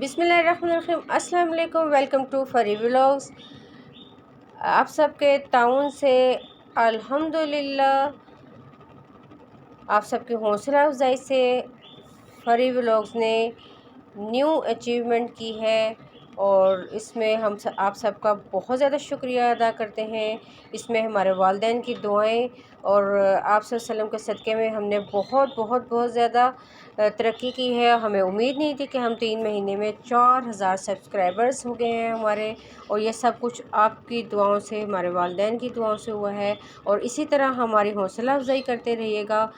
बिस्मिल्लाहिर्रहमानिर्रहीम। अस्सलाम वालेकुम। वेलकम टू फरी व्लॉग्स। आप सबके ताउन से अल्हम्दुलिल्लाह, आप सबकी हौसला अफजाई से फरी व्लॉग्स ने न्यू अचीवमेंट की है और इसमें आप सबका बहुत ज़्यादा शुक्रिया अदा करते हैं। इसमें हमारे वालिदैन की दुआएं और आप वसल्लम के सदक़े में हमने बहुत ज़्यादा तरक्की की है। हमें उम्मीद नहीं थी कि हम 3 महीने में 4000 सब्सक्राइबर्स हो गए हैं हमारे, और ये सब कुछ आपकी दुआओं से, हमारे वालिदैन की दुआओं से हुआ है। और इसी तरह हमारी हौसला अफजाई करते रहिएगा।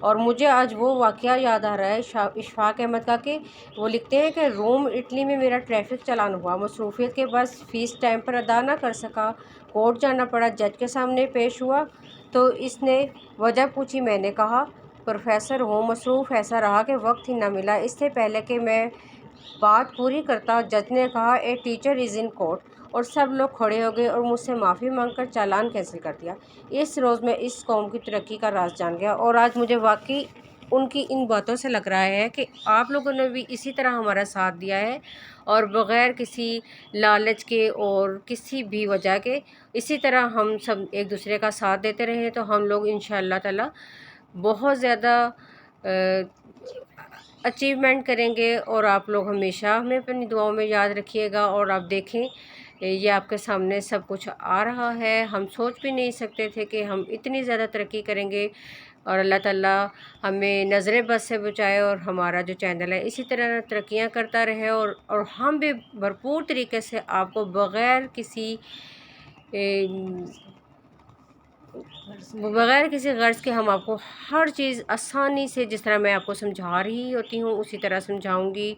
और मुझे आज वो वाक़या याद आ रहा है इशफाक अहमद का, कि वो लिखते हैं कि रोम इटली में मेरा ट्रैफिक चालान हुआ, मसरूफ़ियत के बस फ़ीस टाइम पर अदा ना कर सका, कोर्ट जाना पड़ा, जज के सामने पेश हुआ तो इसने वजह पूछी। मैंने कहा प्रोफेसर हूँ, मसरूफ़ ऐसा रहा कि वक्त ही ना मिला। इससे पहले कि मैं बात पूरी करता, जज ने कहा a teacher is in court, और सब लोग खड़े हो गए और मुझसे माफ़ी मांगकर चालान कैंसिल कर दिया। इस रोज़ मैं इस कौम की तरक्की का राज जान गया। और आज मुझे वाकई उनकी इन बातों से लग रहा है कि आप लोगों ने भी इसी तरह हमारा साथ दिया है, और बग़ैर किसी लालच के और किसी भी वजह के इसी तरह हम सब एक दूसरे का साथ देते रहें तो हम लोग इंशाअल्लाह ताला बहुत ज़्यादा अचीवमेंट करेंगे। और आप लोग हमेशा हमें अपनी दुआओं में याद रखिएगा। और आप देखें, ये आपके सामने सब कुछ आ रहा है। हम सोच भी नहीं सकते थे कि हम इतनी ज़्यादा तरक्की करेंगे, और अल्लाह ताला हमें नज़र बद से बचाए और हमारा जो चैनल है इसी तरह तरक्कियां करता रहे, और हम भी भरपूर तरीके से आपको बग़ैर किसी गर्ज़ के हम आपको हर चीज़ आसानी से, जिस तरह मैं आपको समझा रही होती हूँ उसी तरह समझाऊँगी,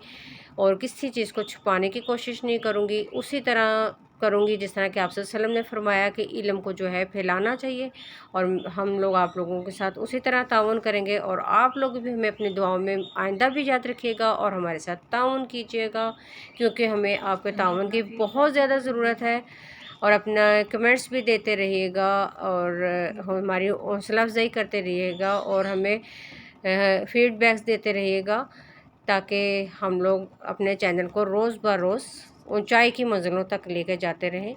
और किसी चीज़ को छुपाने की कोशिश नहीं करूँगी। उसी तरह करूँगी जिस तरह कि आप वसल्लम ने फरमाया कि इल्म को जो है फैलाना चाहिए, और हम लोग आप लोगों के साथ उसी तरह ताउन करेंगे। और आप लोग भी हमें अपनी दुआओं में आइंदा भी याद रखिएगा और हमारे साथ ताउन कीजिएगा, क्योंकि हमें आपके ताउन की बहुत ज़्यादा ज़रूरत है। और अपना कमेंट्स भी देते रहिएगा और हमारी हौसला अफजाई करते रहिएगा, और हमें फीडबैक्स देते रहिएगा, ताकि हम लोग अपने चैनल को रोज़ ब रोज़ ऊंचाई की मंजिलों तक लेकर जाते रहें।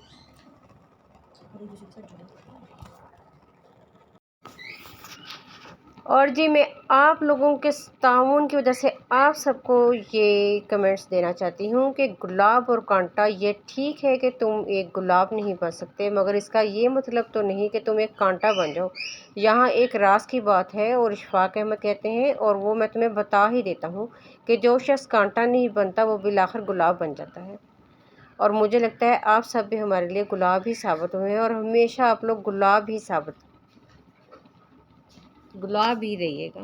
और जी, मैं आप लोगों के ताउन की वजह से आप सबको ये कमेंट्स देना चाहती हूँ कि गुलाब और कांटा, ये ठीक है कि तुम एक गुलाब नहीं बन सकते, मगर इसका ये मतलब तो नहीं कि तुम एक कांटा बन जाओ। यहाँ एक राज की बात है, और इशफाक अहमद कहते हैं, और वो मैं तुम्हें बता ही देता हूँ कि जो शख्स कांटा नहीं बनता वो बिलाखिर गुलाब बन जाता है। और मुझे लगता है आप सब भी हमारे लिए गुलाब ही साबित हुए हैं, और हमेशा आप लोग गुलाब ही रहिएगा।